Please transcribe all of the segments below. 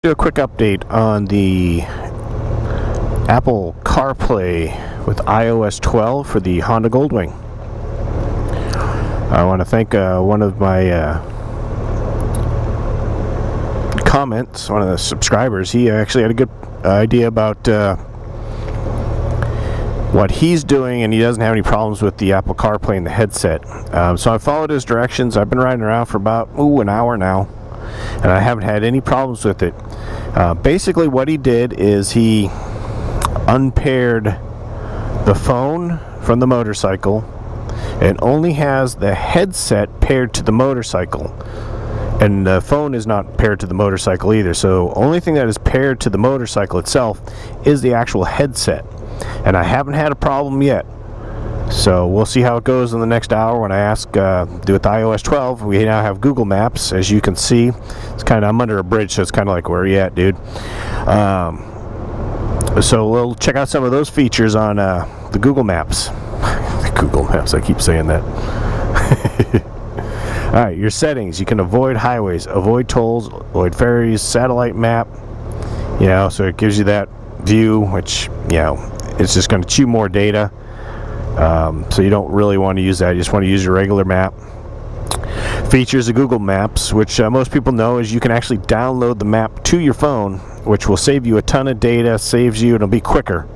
Do a quick update on the Apple CarPlay with iOS 12 for the Honda Goldwing. I want to thank one of my comments, one of the subscribers. He actually had a good idea about what he's doing, and he doesn't have any problems with the Apple CarPlay and the headset. So I followed his directions. I've been riding around for about an hour now, and I haven't had any problems with it. Basically what he did is he unpaired the phone from the motorcycle and only has the headset paired to the motorcycle, and the phone is not paired to the motorcycle either. So only thing that is paired to the motorcycle itself is the actual headset, and I haven't had a problem yet. So we'll see how it goes in the next hour when I ask, do with iOS 12. We now have Google Maps, as you can see. It's kind of, I'm under a bridge, so it's kind of like, where are you at, dude? So we'll check out some of those features on the Google Maps. The Google Maps, I keep saying that. Alright, your settings. You can avoid highways, avoid tolls, avoid ferries, satellite map. You know, so it gives you that view, which, you know, it's just going to chew more data. So you don't really want to use that. You just want to use your regular map. Features of Google Maps, which most people know, is you can actually download the map to your phone, which will save you a ton of data, saves you, it'll be quicker.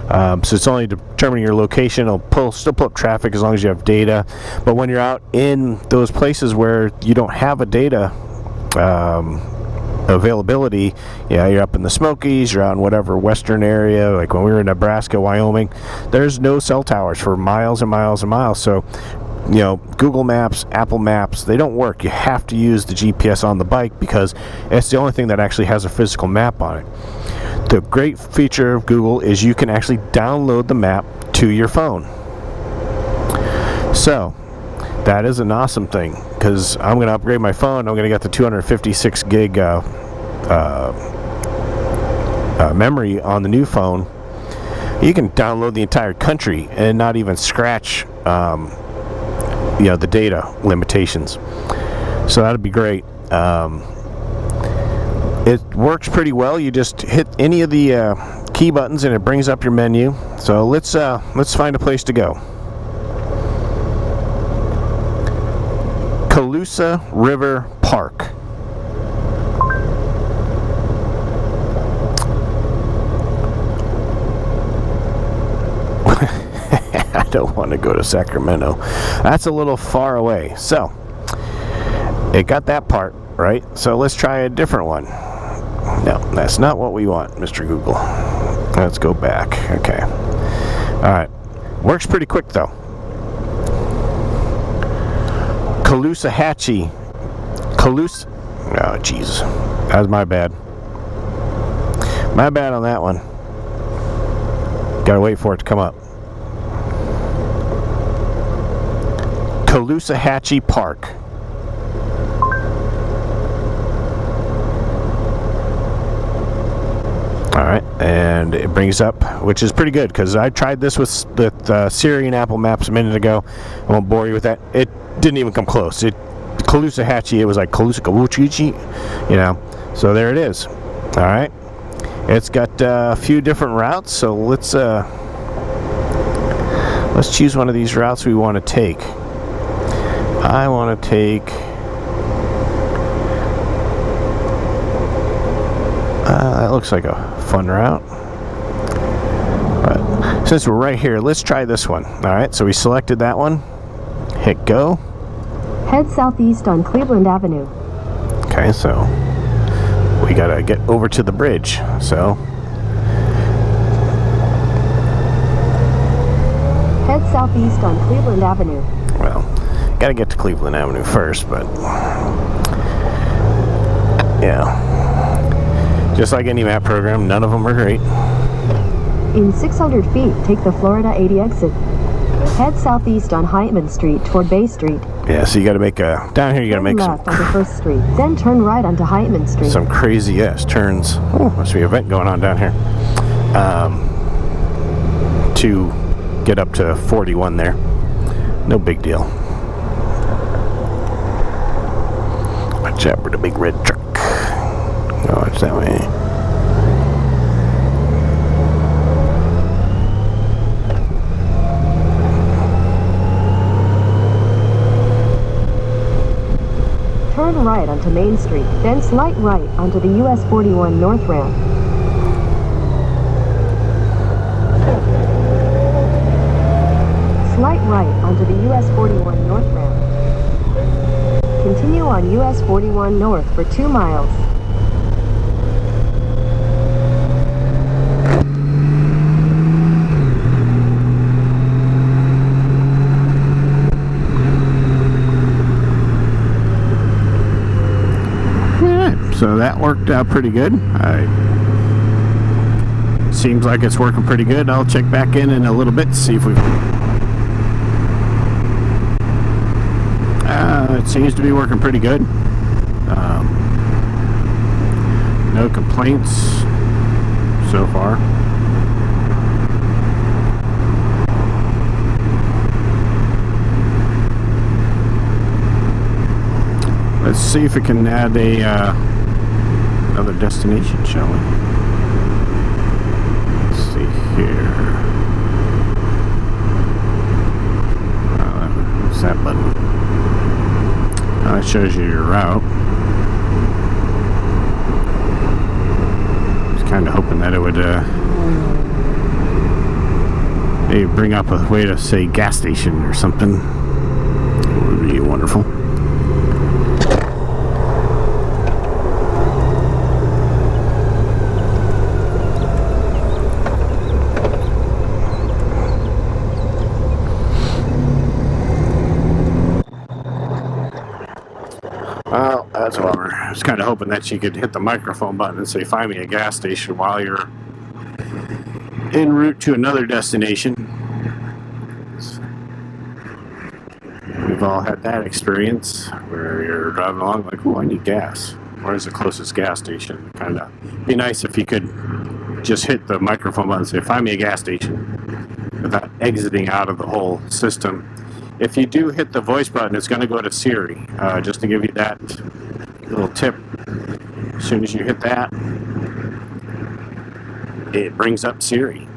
So it's only determining your location. It'll still pull up traffic as long as you have data. But when you're out in those places where you don't have a data availability, yeah, you're up in the Smokies, you're out in whatever western area, like when we were in Nebraska, Wyoming, there's no cell towers for miles and miles and miles. So, you know, Google Maps, Apple Maps, they don't work. You have to use the GPS on the bike because it's the only thing that actually has a physical map on it. The great feature of Google is you can actually download the map to your phone. So that is an awesome thing, because I'm going to upgrade my phone. I'm going to get the 256 gig memory on the new phone. You can download the entire country and not even scratch you know, the data limitations. So that'd be great. It works pretty well. You just hit any of the key buttons and it brings up your menu. So let's find a place to go. Colusa River Park. I don't want to go to Sacramento. That's a little far away. So it got that part right. So let's try a different one. No, that's not what we want, Mr. Google. Let's go back. Okay. All right. Works pretty quick though. Caloosahatchee. Oh, jeez. That was my bad. My bad on that one. Gotta wait for it to come up. Caloosahatchee Park. Alright, and it brings up, which is pretty good, because I tried this with Siri and Apple Maps a minute ago. I won't bore you with that. It didn't even come close. Caloosahatchee, it was like Caloosahatchee, you know. So there it is. Alright. It's got a few different routes, so let's choose one of these routes we want to take. I want to take that looks like a fun route, but since we're right here, let's try this one. Alright, so we selected that one. Hit go. Head southeast on Cleveland Avenue. Okay, so we gotta get over to the bridge. So head southeast on Cleveland Avenue. Well, gotta get to Cleveland Avenue first, but yeah. Just like any map program, none of them are great. In 600 feet, take the Florida 80 exit. Head southeast on Hyman Street toward Bay Street. Yeah, so you got to make a... Down here you got to make left onto First Street, then turn right onto Hyman Street. Some crazy turns. Oh, must be an event going on down here. To get up to 41 there. No big deal. Watch out for the big red truck. Oh, It's that way. Turn right onto Main Street, then slight right onto the US 41 North ramp. Slight right onto the US 41 North ramp. Continue on US 41 North for 2 miles. So that worked out pretty good. Seems like it's working pretty good. I'll check back in a little bit to see if we. It seems to be working pretty good. No complaints so far. Let's see if we can add another destination, shall we? Let's see here. What's that button? It shows you your route. I was kind of hoping that it would maybe bring up a way to say gas station or something. It would be wonderful. Well, that's a bummer. I was kind of hoping that you could hit the microphone button and say, find me a gas station while you're en route to another destination. We've all had that experience where you're driving along like, oh, I need gas. Where's the closest gas station? Kind of be nice if you could just hit the microphone button and say, find me a gas station without exiting out of the whole system. If you do hit the voice button, it's going to go to Siri. Just to give you that little tip, as soon as you hit that, it brings up Siri.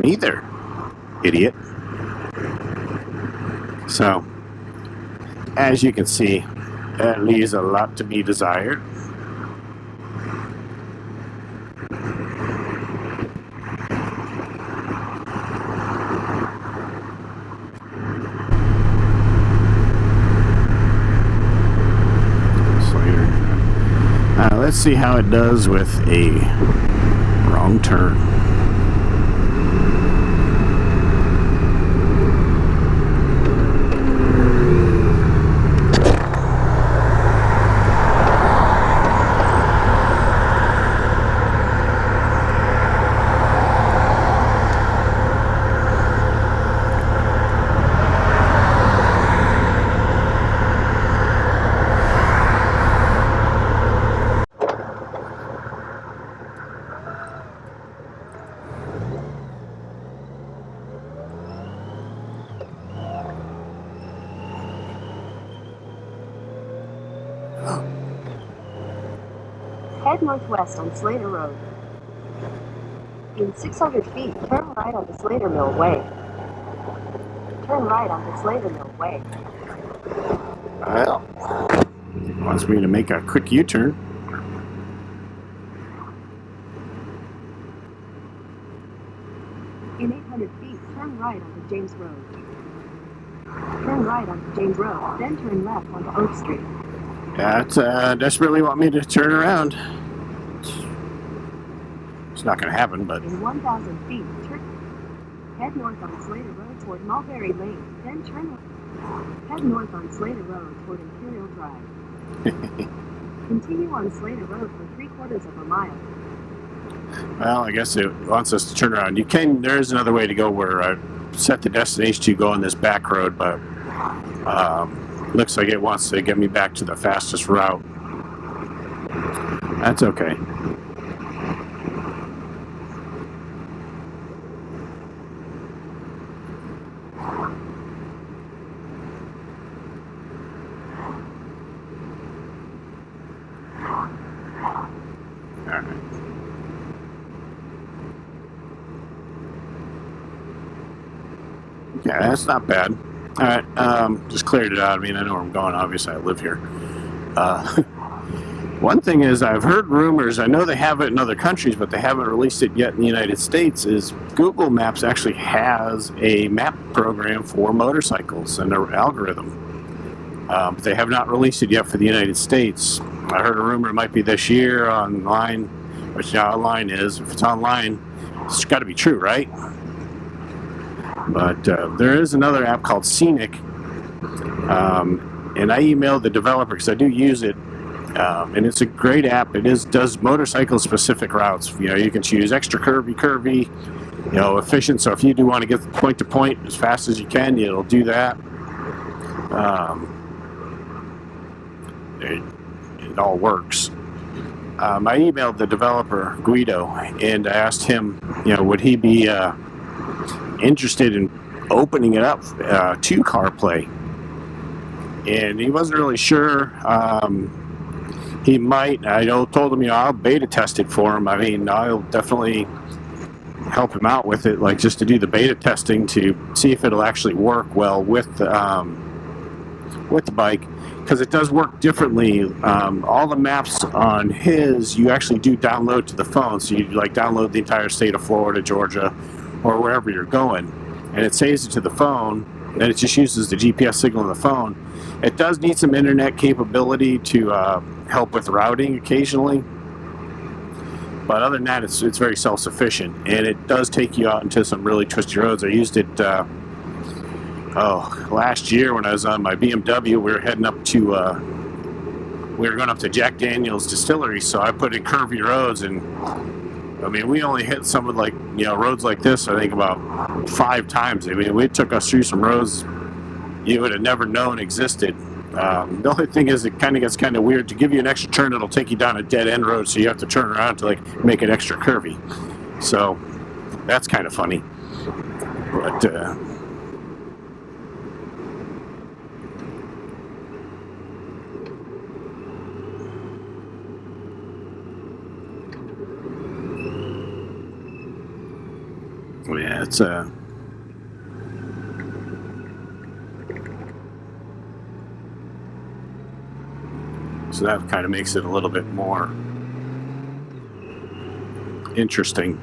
Neither, idiot. So, as you can see, that leaves a lot to be desired. Let's see how it does with a wrong turn. Head northwest on Slater Road. In 600 feet, turn right onto Slater Mill Way. Turn right onto Slater Mill Way. Well, wants me to make a quick U-turn. In 800 feet, turn right onto James Road. Turn right onto James Road, then turn left onto Oak Street. That's desperately want me to turn around. It's not going to happen, but... In 1,000 feet, head north on Slater Road toward Mulberry Lane, then turn left. Head north on Slater Road toward Imperial Drive. Continue on Slater Road for 3/4 of a mile. Well, I guess it wants us to turn around. There is another way to go where I set the destination to go on this back road, but looks like it wants to get me back to the fastest route. That's okay. Yeah, that's not bad. All right, just cleared it out. I mean, I know where I'm going. Obviously, I live here. Uh, One thing is, I've heard rumors, I know they have it in other countries, but they haven't released it yet in the United States, is Google Maps actually has a map program for motorcycles and their algorithm. But they have not released it yet for the United States. I heard a rumor it might be this year online, which now online is. If it's online, it's got to be true, right? But there is another app called Scenic, and I emailed the developer because I do use it. And it's a great app. It does motorcycle specific routes. You know, you can choose extra curvy, you know, efficient. So if you do want to get point to point as fast as you can, it'll do that. It all works. I emailed the developer Guido and I asked him, you know, would he be interested in opening it up to CarPlay? And he wasn't really sure. He might. I told him, you know, I'll beta test it for him. I mean, I'll definitely help him out with it, like just to do the beta testing to see if it'll actually work well with the bike, because it does work differently. All the maps on his, you actually do download to the phone, so you like download the entire state of Florida, Georgia, or wherever you're going, and it saves it to the phone. And it just uses the GPS signal on the phone. It does need some internet capability to help with routing occasionally, but other than that, it's very self-sufficient, and it does take you out into some really twisty roads. I used it last year when I was on my BMW. We were heading up to we were going up to Jack Daniel's distillery, so I put in curvy roads, and I mean, we only hit some of, like, you know, roads like this, I think, about 5 times. I mean, it took us through some roads you would have never known existed. The only thing is, it kind of gets kind of weird. To give you an extra turn, it'll take you down a dead end road, so you have to turn around to, like, make it extra curvy. So that's kind of funny. But yeah, it's so that kind of makes it a little bit more interesting.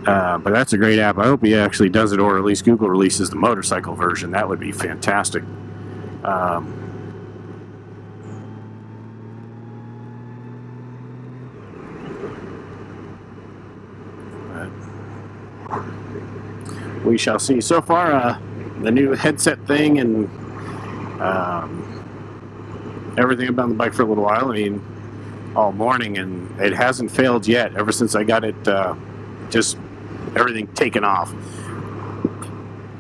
But that's a great app. I hope he actually does it, or at least Google releases the motorcycle version. That would be fantastic. We shall see. So far, the new headset thing and everything about the bike for a little while. I mean, all morning, and it hasn't failed yet. Ever since I got it, just everything taken off.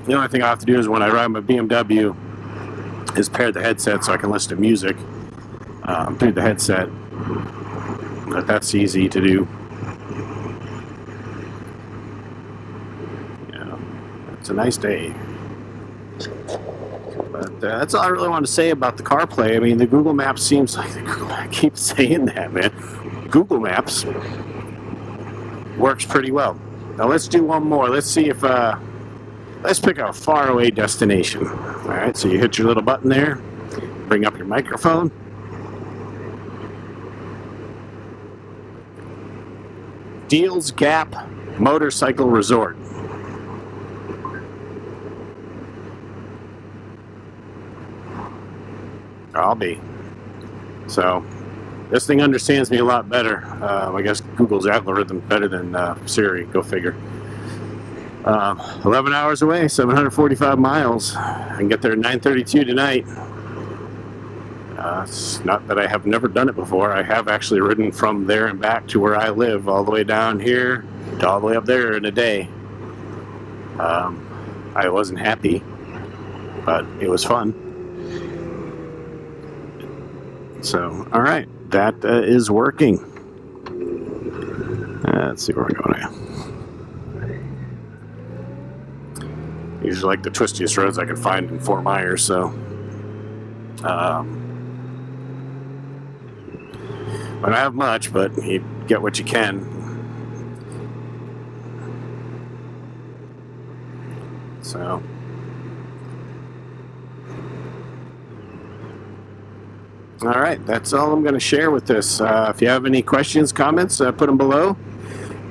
The only thing I have to do is when I ride my BMW is pair the headset so I can listen to music through the headset. But that's easy to do. It's a nice day. But that's all I really want to say about the CarPlay. I mean, the Google Maps seems like I keep saying that, man. Google Maps works pretty well. Now let's do one more. Let's see if let's pick a faraway destination. All right, so you hit your little button there, bring up your microphone. Deals Gap Motorcycle Resort. I'll be. So this thing understands me a lot better. I guess Google's algorithm better than Siri. Go figure. 11 hours away, 745 miles. I can get there at 9:32 tonight. It's not that I have never done it before. I have actually ridden from there and back to where I live, all the way down here to all the way up there in a day. I wasn't happy, but it was fun. So, all right, that is working. Let's see where we're going now. These are like the twistiest roads I can find in Fort Myers, so I don't have much, but you get what you can. So, All right, that's all I'm going to share with this. If you have any questions, comments, put them below.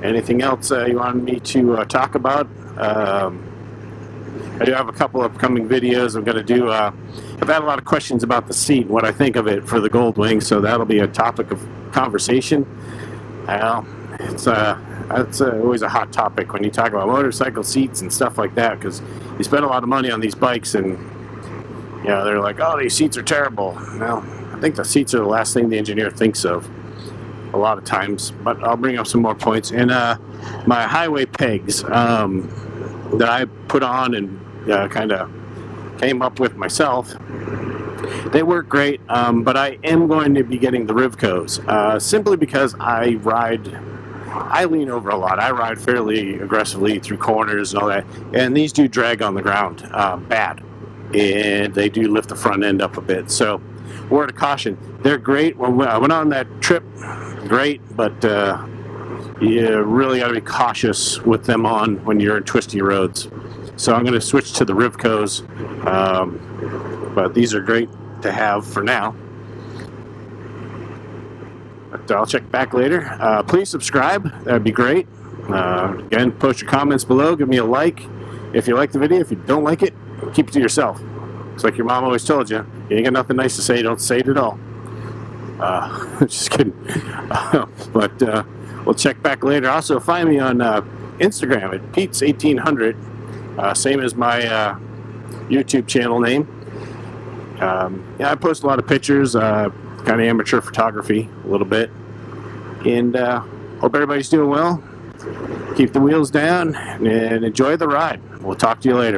Anything else you want me to talk about? I do have a couple upcoming videos I'm going to do. I've had a lot of questions about the seat, what I think of it for the Goldwing, so that'll be a topic of conversation. It's always a hot topic when you talk about motorcycle seats and stuff like that, because you spend a lot of money on these bikes, and you know, they're like, oh, these seats are terrible. Well, I think the seats are the last thing the engineer thinks of a lot of times, but I'll bring up some more points. And my highway pegs that I put on and kind of came up with myself, they work great, but I am going to be getting the Rivcos, simply because I lean over a lot. I ride fairly aggressively through corners and all that, and these do drag on the ground bad, and they do lift the front end up a bit. So, word of caution, they're great. When I went on that trip, great, but you really got to be cautious with them on when you're in twisty roads. So I'm going to switch to the Rivcos, but these are great to have for now. But I'll check back later. Please subscribe. That'd be great. Again, post your comments below. Give me a like if you like the video. If you don't like it, keep it to yourself. It's like your mom always told you. You ain't got nothing nice to say, don't say it at all. Just kidding. But we'll check back later. Also, find me on Instagram at Pete's1800. Same as my YouTube channel name. Yeah, I post a lot of pictures, kind of amateur photography a little bit. And hope everybody's doing well. Keep the wheels down and enjoy the ride. We'll talk to you later.